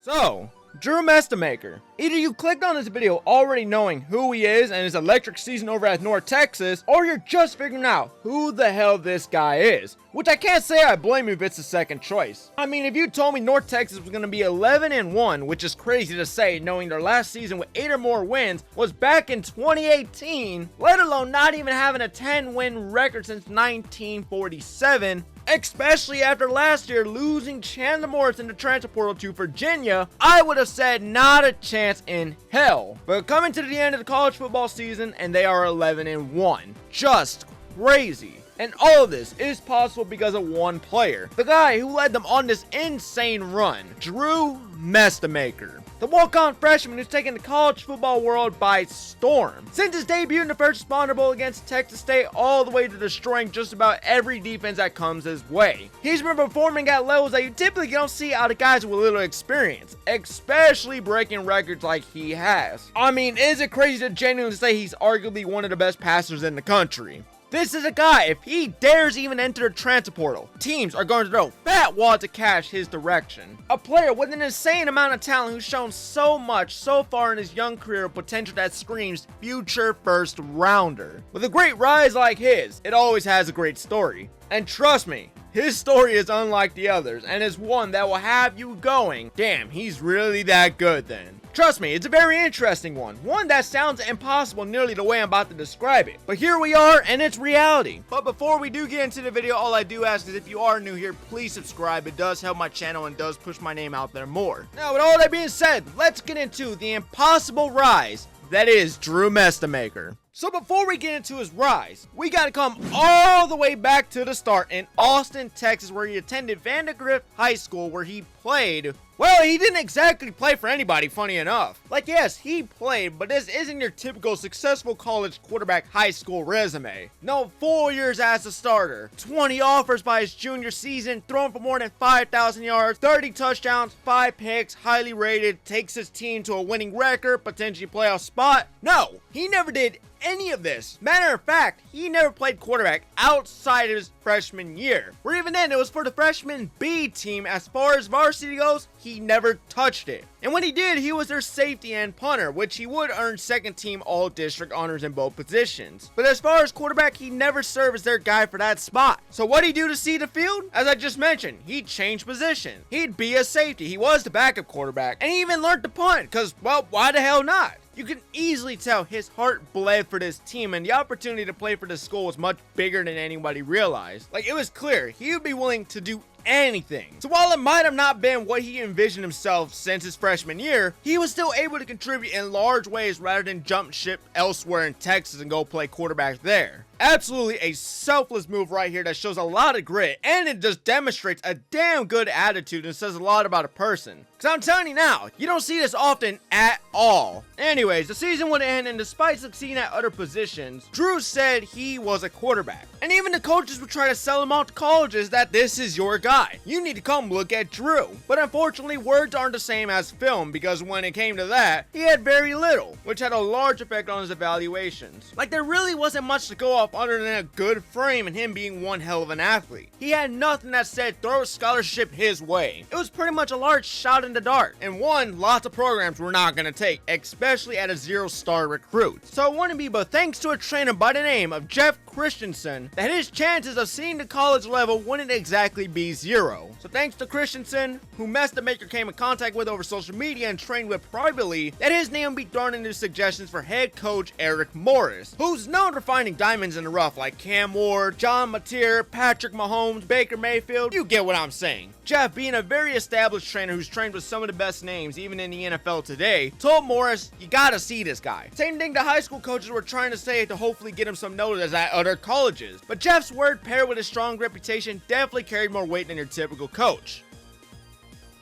So, Drew Mestemaker. Either you clicked on this video already knowing who he is and his electric season over at North Texas, or you're just figuring out who the hell this guy is. Which I can't say I blame you if it's the second choice. I mean, if you told me North Texas was going to be 11-1, which is crazy to say knowing their last season with 8 or more wins was back in 2018, let alone not even having a 10-win record since 1947, especially after last year losing Chandler in the transfer portal to Virginia, I would have said not a chance in hell. But coming to the end of the college football season and they are 11-1. Just crazy. And all of this is possible because of one player, the guy who led them on this insane run, Drew Mestemaker. The walk-on freshman who's taken the college football world by storm. Since his debut in the first Responder Bowl against Texas State all the way to destroying just about every defense that comes his way. He's been performing at levels that you typically don't see out of guys with little experience, especially breaking records like he has. I mean, is it crazy to genuinely say he's arguably one of the best passers in the country? This is a guy, if he dares even enter the transfer portal, teams are going to throw fat wads of cash his direction. A player with an insane amount of talent who's shown so much so far in his young career of potential that screams future first rounder. With a great rise like his, it always has a great story. And trust me, his story is unlike the others and is one that will have you going, damn, he's really that good then. Trust me, it's a very interesting one that sounds impossible nearly the way I'm about to describe it. But here we are, and it's reality. But before we do get into the video, all I do ask is if you are new here, please subscribe. It does help my channel and does push my name out there more. Now, with all that being said, let's get into the impossible rise that is Drew Mestemaker. So before we get into his rise, we gotta come all the way back to the start in Austin, Texas, where he attended Vandergrift High School, where he played. Well, he didn't exactly play for anybody, funny enough. Like, yes, he played, but this isn't your typical successful college quarterback high school resume. No, 4 years as a starter, 20 offers by his junior season, thrown for more than 5,000 yards, 30 touchdowns, 5 picks, highly rated, takes his team to a winning record, potentially playoff spot. No, he never did any of this. Matter of fact, he never played quarterback outside of his freshman year, where even then it was for the freshman B team. As far as varsity goes, he never touched it. And when he did, he was their safety and punter, which he would earn second team all district honors in both positions. But as far as quarterback, he never served as their guy for that spot. So what did he do to see the field? As I just mentioned, he changed position. He'd be a safety. He was the backup quarterback, and he even learned to punt, because, well, why the hell not? You can easily tell his heart bled for this team, and the opportunity to play for this school was much bigger than anybody realized. Like, it was clear he would be willing to do anything. So while it might have not been what he envisioned himself since his freshman year, he was still able to contribute in large ways rather than jump ship elsewhere in Texas and go play quarterback there. Absolutely a selfless move right here that shows a lot of grit, and it just demonstrates a damn good attitude and says a lot about a person. Because I'm telling you now, you don't see this often at all. Anyways, the season would end, and despite succeeding at other positions, Drew said he was a quarterback. And even the coaches would try to sell him out to colleges that this is your guy. You need to come look at Drew. But unfortunately, words aren't the same as film, because when it came to that, he had very little, which had a large effect on his evaluations. Like, there really wasn't much to go off other than a good frame and him being one hell of an athlete. He had nothing that said throw a scholarship his way. It was pretty much a large shot in the dark, and one lots of programs were not going to take, especially at a 0-star recruit. So it wouldn't be but thanks to a trainer by the name of Jeff Christensen that his chances of seeing the college level wouldn't exactly be zero. So thanks to Christensen, who Mestemaker came in contact with over social media and trained with privately, that his name would be thrown into suggestions for head coach Eric Morris, who's known for finding diamonds in the rough like Cam Ward, John Mateer, Patrick Mahomes, Baker Mayfield. You get what I'm saying. Jeff, being a very established trainer who's trained with some of the best names even in the NFL today, told Morris, you gotta see this guy. Same thing the high school coaches were trying to say to hopefully get him some notice at other colleges. But Jeff's word paired with his strong reputation definitely carried more weight than your typical coach.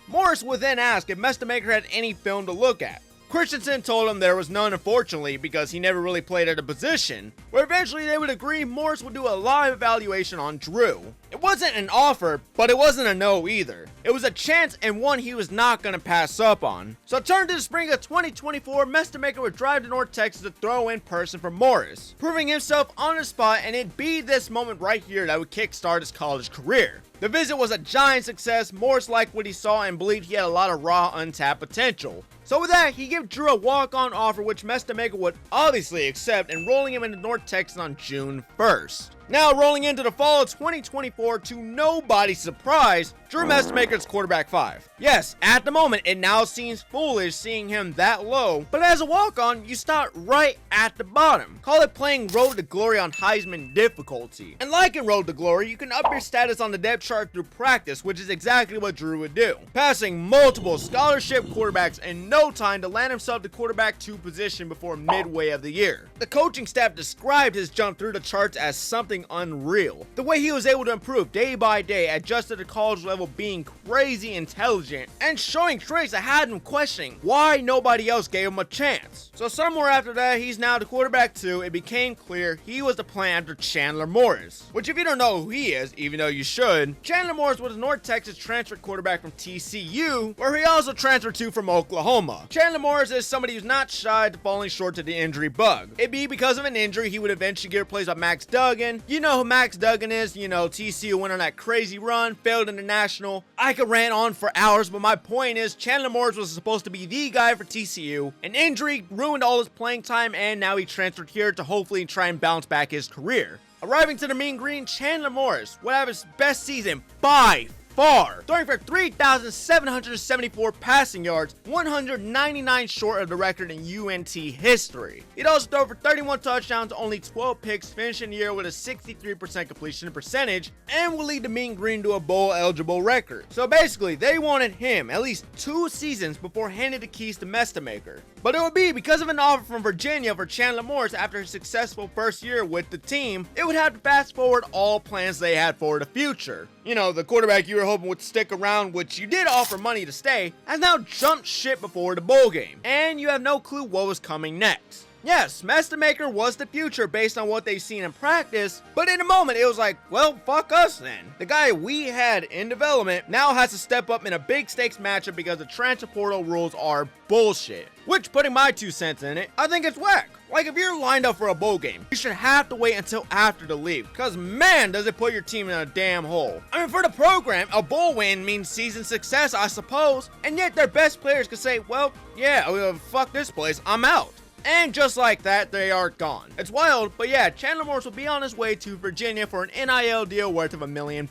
Morris would then ask if Mestemaker had any film to look at. Christensen told him there was none, unfortunately, because he never really played at a position, where eventually they would agree Morris would do a live evaluation on Drew. It wasn't an offer, but it wasn't a no either. It was a chance and one he was not going to pass up on. So turn to the spring of 2024, Mestemaker would drive to North Texas to throw in person for Morris, proving himself on the spot, and it'd be this moment right here that would kickstart his college career. The visit was a giant success. Morris liked what he saw and believed he had a lot of raw, untapped potential. So with that, he gave Drew a walk-on offer which Mestemaker would obviously accept, enrolling him into North Texas on June 1st. Now rolling into the fall of 2024, to nobody's surprise, Drew Mestemaker's quarterback 5. Yes, at the moment, it now seems foolish seeing him that low, but as a walk-on, you start right at the bottom. Call it playing Road to Glory on Heisman difficulty. And like in Road to Glory, you can up your status on the depth chart through practice, which is exactly what Drew would do, passing multiple scholarship quarterbacks in no time to land himself the quarterback 2 position before midway of the year. The coaching staff described his jump through the charts as something unreal. The way he was able to improve day by day, adjust to the college level, being crazy intelligent, and showing traits that had him questioning why nobody else gave him a chance. So somewhere after that, he's now the quarterback 2. It became clear he was the plan after Chandler Morris, which if you don't know who he is, even though you should, Chandler Morris was a North Texas transfer quarterback from TCU, where he also transferred to from Oklahoma. Chandler Morris is somebody who's not shy to falling short to the injury bug. It'd be because of an injury he would eventually get replaced by Max Duggan. You know who Max Duggan is. You know, TCU went on that crazy run, failed in the national. I could rant on for hours, but my point is Chandler Morris was supposed to be the guy for TCU. An injury ruined all his playing time, and now he transferred here to hopefully try and bounce back his career. Arriving to the Mean Green, Chandler Morris would have his best season by far, throwing for 3,774 passing yards, 199 short of the record in UNT history. He'd also throw for 31 touchdowns, only 12 picks, finishing the year with a 63% completion percentage, and will lead the Mean Green to a bowl-eligible record. So basically, they wanted him at least 2 seasons before handing the keys to Mestemaker. But it would be because of an offer from Virginia for Chandler Morris after his successful first year with the team. It would have to fast forward all plans they had for the future. You know, the quarterback you were hoping would stick around, which you did offer money to stay, has now jumped ship before the bowl game, and you have no clue what was coming next. Yes, Mestemaker was the future based on what they've seen in practice, but in a moment it was like, well, fuck us then. The guy we had in development now has to step up in a big stakes matchup because the transfer portal rules are bullshit. Which, putting my 2 cents in it, I think it's whack. Like, if you're lined up for a bowl game, you should have to wait until after the leave, cause man, does it put your team in a damn hole. I mean, for the program, a bowl win means season success, I suppose, and yet their best players could say, well, yeah, fuck this place, I'm out. And just like that, they are gone. It's wild, but yeah, Chandler Morris will be on his way to Virginia for an NIL deal worth of $1 million.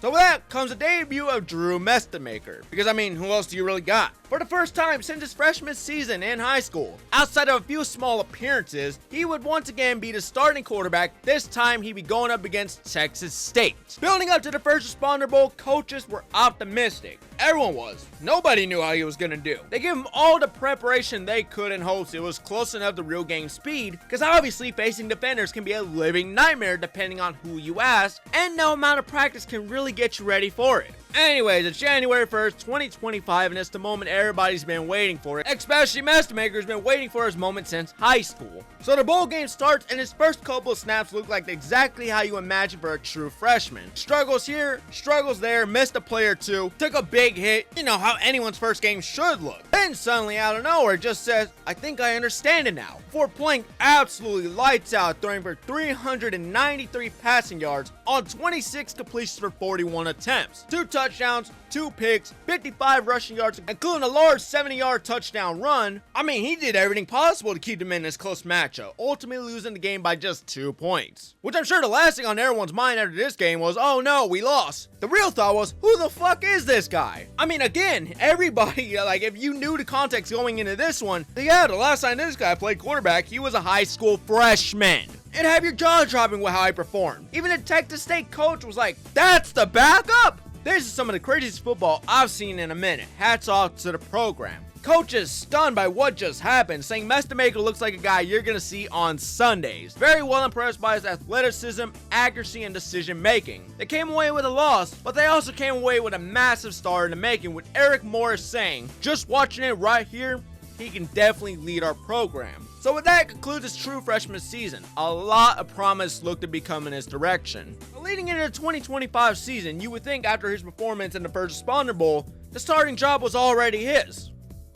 So with that comes the debut of Drew Mestemaker. Because I mean, who else do you really got? For the first time since his freshman season in high school, outside of a few small appearances, he would once again be the starting quarterback. This time he'd be going up against Texas State. Building up to the First Responder Bowl, coaches were optimistic. Everyone was. Nobody knew how he was gonna do. They gave him all the preparation they could in hopes it was close enough to real game speed, because obviously facing defenders can be a living nightmare depending on who you ask, and no amount of practice can really get you ready for it. Anyways, it's January 1st, 2025, and it's the moment everybody's been waiting for. Especially Mestemaker's been waiting for his moment since high school. So the bowl game starts, and his first couple of snaps look like exactly how you imagine for a true freshman. Struggles here, struggles there, missed a play or two, took a big hit, you know how anyone's first game should look. Then suddenly out of nowhere it just says, I think I understand it now. Before playing absolutely lights out, throwing for 393 passing yards on 26 completions for 41 attempts. 2 touchdowns, 2 picks, 55 rushing yards, including a large 70-yard touchdown run. I mean, he did everything possible to keep them in this close matchup, ultimately losing the game by just 2 points. Which I'm sure the last thing on everyone's mind after this game was, oh no, we lost. The real thought was, who the fuck is this guy? I mean, again, everybody, like, if you knew the context going into this one, yeah, the last time this guy played quarterback, he was a high school freshman. And have your jaw dropping with how he performed. Even the Texas State coach was like, that's the backup? This is some of the craziest football I've seen in a minute. Hats off to the program. Coach is stunned by what just happened, saying Mestemaker looks like a guy you're going to see on Sundays. Very well impressed by his athleticism, accuracy, and decision making. They came away with a loss, but they also came away with a massive star in the making, with Eric Morris saying, just watching it right here, he can definitely lead our program. So with that concludes his true freshman season. A lot of promise looked to be coming his direction. But leading into the 2025 season, you would think after his performance in the first Responder Bowl, the starting job was already his.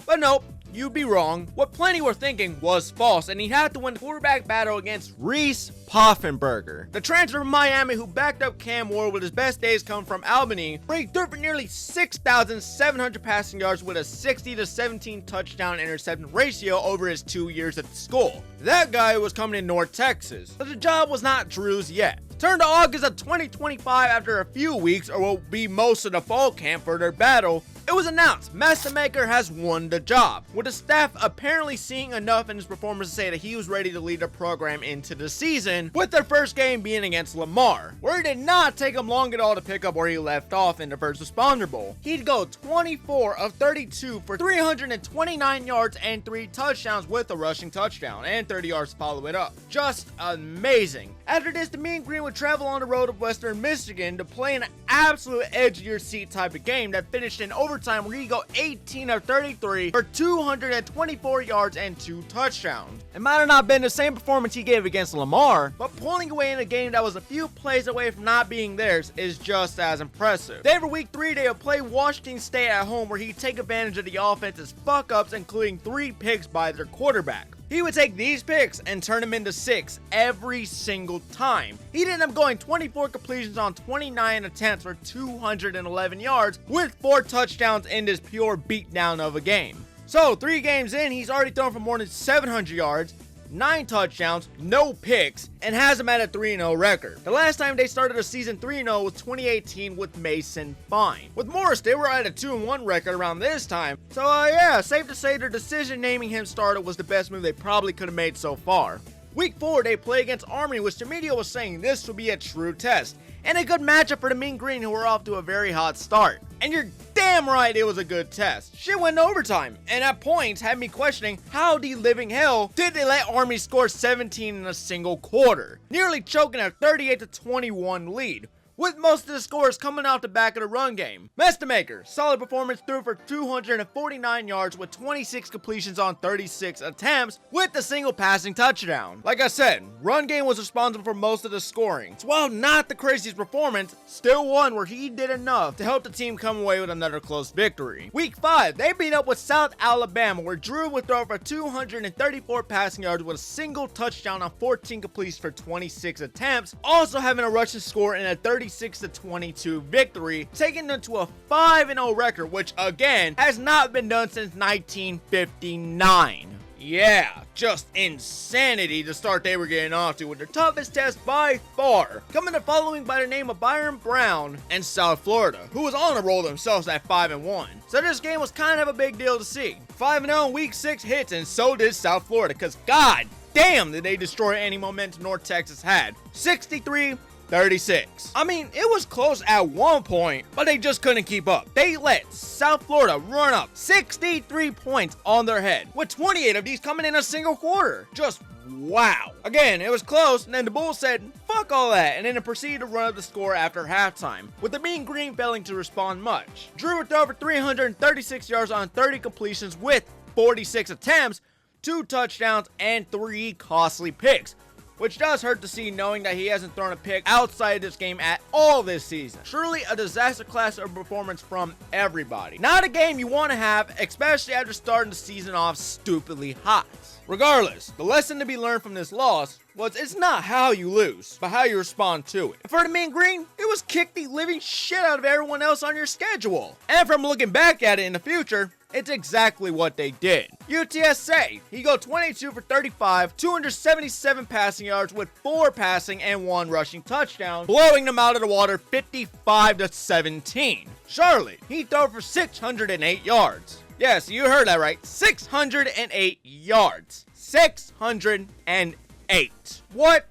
But nope. You'd be wrong. What plenty were thinking was false, and he had to win the quarterback battle against Reese Poffenberger, the transfer from Miami who backed up Cam Ward with his best days coming from Albany, where he threw for nearly 6,700 passing yards with a 60-17 touchdown interception ratio over his 2 years at the school. That guy was coming in North Texas, but the job was not Drew's yet. Turn to August of 2025 after a few weeks, or what will be most of the fall camp for their battle, it was announced Mestemaker has won the job, with the staff apparently seeing enough in his performance to say that he was ready to lead the program into the season, with their first game being against Lamar, where it did not take him long at all to pick up where he left off in the first Responder Bowl. He'd go 24 of 32 for 329 yards and 3 touchdowns with a rushing touchdown, and 30 yards to follow it up. Just amazing. After this, the Mean Green would travel on the road to Western Michigan to play an absolute edge-of-your-seat type of game that finished in overtime where he go 18 of 33 for 224 yards and 2 touchdowns. It might have not been the same performance he gave against Lamar, but pulling away in a game that was a few plays away from not being theirs is just as impressive. Then for week 3, they would play Washington State at home where he'd take advantage of the offense's fuck-ups, including 3 picks by their quarterback. He would take these picks and turn them into 6 every single time. He'd end up going 24 completions on 29 attempts for 211 yards with 4 touchdowns in this pure beatdown of a game. So 3 games in, he's already thrown for more than 700 yards, 9 touchdowns, no picks, and has him at a 3-0 record. The last time they started a season 3-0 was 2018 with Mason Fine. With Morris, they were at a 2-1 record around this time. So yeah, safe to say their decision naming him starter was the best move they probably could have made so far. Week 4, they play against Army, which the media was saying this would be a true test, and a good matchup for the Mean Green, who were off to a very hot start. And you're damn right it was a good test. Shit went to overtime, and at points had me questioning how the living hell did they let Army score 17 in a single quarter, nearly choking a 38-21 lead, with most of the scores coming off the back of the run game. Mestemaker, solid performance, threw for 249 yards with 26 completions on 36 attempts with a single passing touchdown. Like I said, run game was responsible for most of the scoring. So while not the craziest performance, still one where he did enough to help the team come away with another close victory. Week 5, they beat up with South Alabama, where Drew would throw for 234 passing yards with a single touchdown on 14 completions for 26 attempts, also having a rushing score in a 36-22 victory, taking them to a 5-0 record, which again has not been done since 1959. Yeah, just insanity the start they were getting off to, with their toughest test by far coming to following by the name of Byron Brown and South Florida, who was on a roll themselves at 5-1. So this game was kind of a big deal to see. 5-0 in week 6 hits, and so did South Florida, because god damn did they destroy any momentum North Texas had. 63-36. I mean, it was close at one point, but they just couldn't keep up. They let South Florida run up 63 points on their head, with 28 of these coming in a single quarter. Just wow. Again, it was close, and then the Bulls said, fuck all that, and then it proceeded to run up the score after halftime, with the Mean Green failing to respond much. Drew would throw for 336 yards on 30 completions with 46 attempts, 2 touchdowns, and 3 costly picks, which does hurt to see knowing that he hasn't thrown a pick outside of this game at all this season. Truly a disaster class of performance from everybody. Not a game you want to have, especially after starting the season off stupidly hot. Regardless, the lesson to be learned from this loss was it's not how you lose, but how you respond to it. And for the Mean Green, it was kick the living shit out of everyone else on your schedule. And from looking back at it in the future, it's exactly what they did. UTSA, he go 22 for 35, 277 passing yards with 4 passing and 1 rushing touchdown, blowing them out of the water 55-17. Charlotte, he threw for 608 yards. Yes, you heard that right. 608 yards. 608. What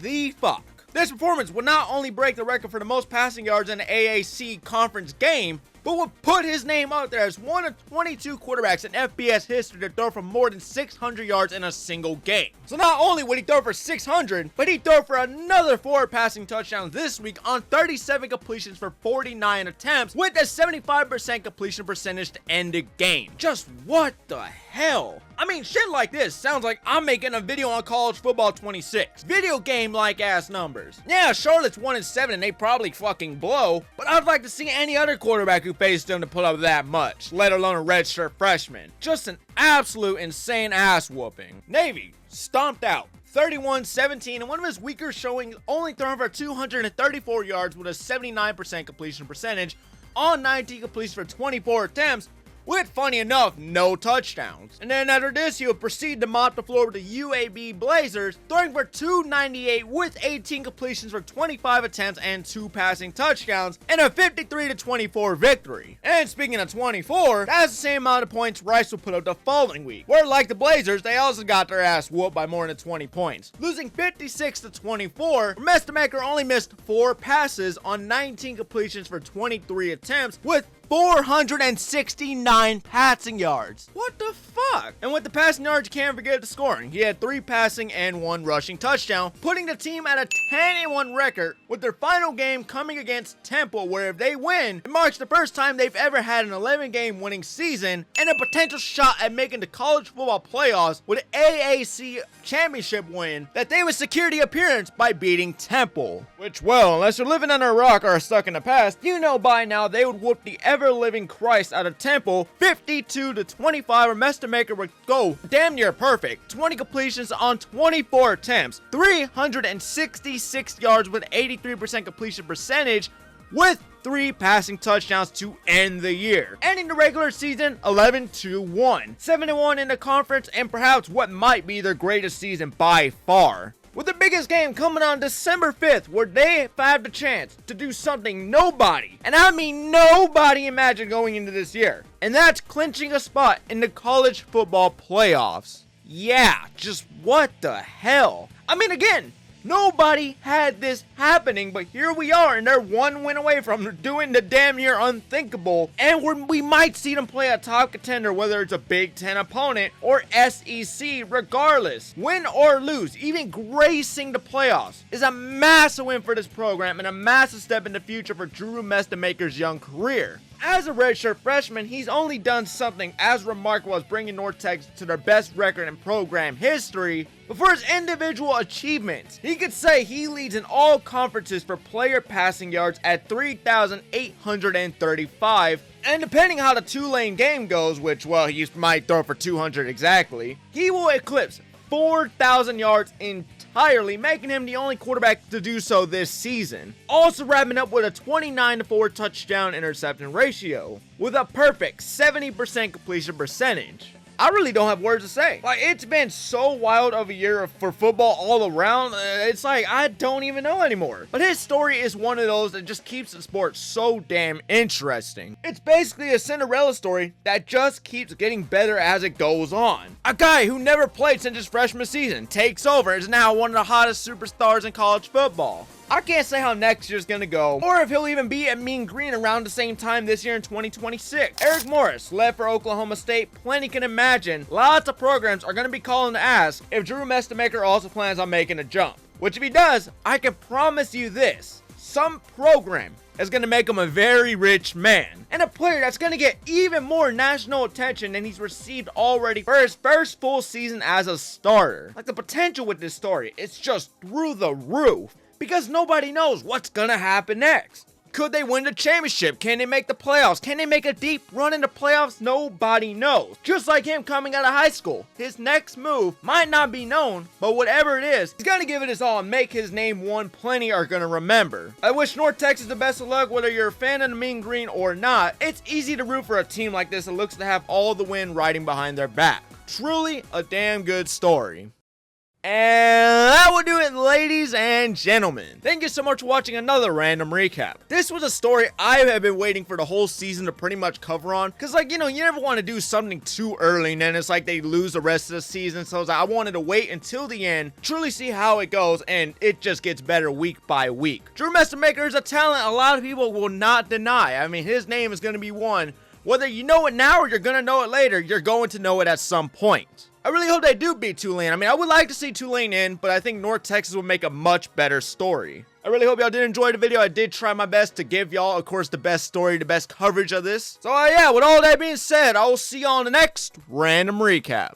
the fuck? This performance would not only break the record for the most passing yards in the AAC conference game, but would put his name out there as one of 22 quarterbacks in FBS history to throw for more than 600 yards in a single game. So not only would he throw for 600, but he'd throw for another 4 passing touchdowns this week on 37 completions for 49 attempts with a 75% completion percentage to end the game. Just what the hell? I mean, shit like this sounds like I'm making a video on college football 26. Video game like ass numbers. Yeah, Charlotte's 1-7 and they probably fucking blow, but I'd like to see any other quarterback who faced them to put up that much, let alone a redshirt freshman. Just an absolute insane ass whooping. Navy stomped out 31-17, and one of his weaker showings, only throwing for 234 yards with a 79% completion percentage on 19 completions for 24 attempts, with, funny enough, no touchdowns. And then after this, he would proceed to mop the floor with the UAB Blazers, throwing for 298 with 18 completions for 25 attempts and 2 passing touchdowns, and a 53-24 victory. And speaking of 24, that's the same amount of points Rice will put up the following week, where like the Blazers, they also got their ass whooped by more than 20 points, losing 56-24. Mestemaker only missed 4 passes on 19 completions for 23 attempts, with 469 passing yards. What the fuck? And with the passing yards, you can't forget the scoring. He had 3 passing and 1 rushing touchdown, putting the team at a 10-1 record, with their final game coming against Temple, where if they win, it marks the first time they've ever had an 11-game winning season and a potential shot at making the college football playoffs with an AAC championship win that they would secure the appearance by beating Temple. Which, well, unless you're living under a rock or are stuck in the past, you know by now they would whoop the ever-living Christ out of Temple 52-25, where Mestemaker would go damn near perfect. 20 completions on 24 attempts, 366 yards with 83% completion percentage, with 3 passing touchdowns to end the year. Ending the regular season 11-1, 7-1 in the conference, and perhaps what might be their greatest season by far. With the biggest game coming on December 5th, where they have the chance to do something nobody, and I mean nobody, imagined going into this year. And that's clinching a spot in the college football playoffs. Yeah, just what the hell? I mean, again, nobody had this happening, but here we are, and they're 1 win away from doing the damn near unthinkable, and we might see them play a top contender, whether it's a Big Ten opponent or SEC. Regardless, win or lose, even gracing the playoffs is a massive win for this program and a massive step in the future for Drew Mestemaker's young career. As a redshirt freshman, he's only done something as remarkable as bringing North Texas to their best record in program history, but for his individual achievements, he could say he leads in all conferences for player passing yards at 3,835, and depending how the Tulane game goes, which, well, he might throw for 200 exactly, he will eclipse 4,000 yards entirely, making him the only quarterback to do so this season. Also wrapping up with a 29-4 touchdown interception ratio, with a perfect 70% completion percentage. I really don't have words to say. Like, it's been so wild of a year for football all around, it's like, I don't even know anymore. But his story is one of those that just keeps the sport so damn interesting. It's basically a Cinderella story that just keeps getting better as it goes on. A guy who never played since his freshman season takes over and is now one of the hottest superstars in college football. I can't say how next year's gonna go, or if he'll even be at Mean Green around the same time this year in 2026. Eric Morris left for Oklahoma State. Plenty can imagine lots of programs are gonna be calling to ask if Drew Mestemaker also plans on making a jump. Which if he does, I can promise you this: some program is gonna make him a very rich man, and a player that's gonna get even more national attention than he's received already for his first full season as a starter. Like, the potential with this story, it's just through the roof. Because nobody knows what's gonna happen next. Could they win the championship? Can they make the playoffs? Can they make a deep run in the playoffs? Nobody knows. Just like him coming out of high school, his next move might not be known, but whatever it is, he's gonna give it his all and make his name one plenty are gonna remember. I wish North Texas the best of luck, whether you're a fan of the Mean Green or not. It's easy to root for a team like this that looks to have all the wind riding behind their back. Truly a damn good story. And that will do it, ladies and gentlemen. Thank you so much for watching another random recap. This was a story I have been waiting for the whole season to pretty much cover on. Because, like, you know, you never want to do something too early and then it's like they lose the rest of the season. So I wanted to wait until the end, truly see how it goes, and it just gets better week by week. Drew Mestemaker is a talent a lot of people will not deny. I mean, his name is going to be one. Whether you know it now or you're going to know it later, you're going to know it at some point. I really hope they do beat Tulane. I mean, I would like to see Tulane in, but I think North Texas would make a much better story. I really hope y'all did enjoy the video. I did try my best to give y'all, of course, the best story, the best coverage of this. So, yeah, with all that being said, I will see y'all on the next Random Recap.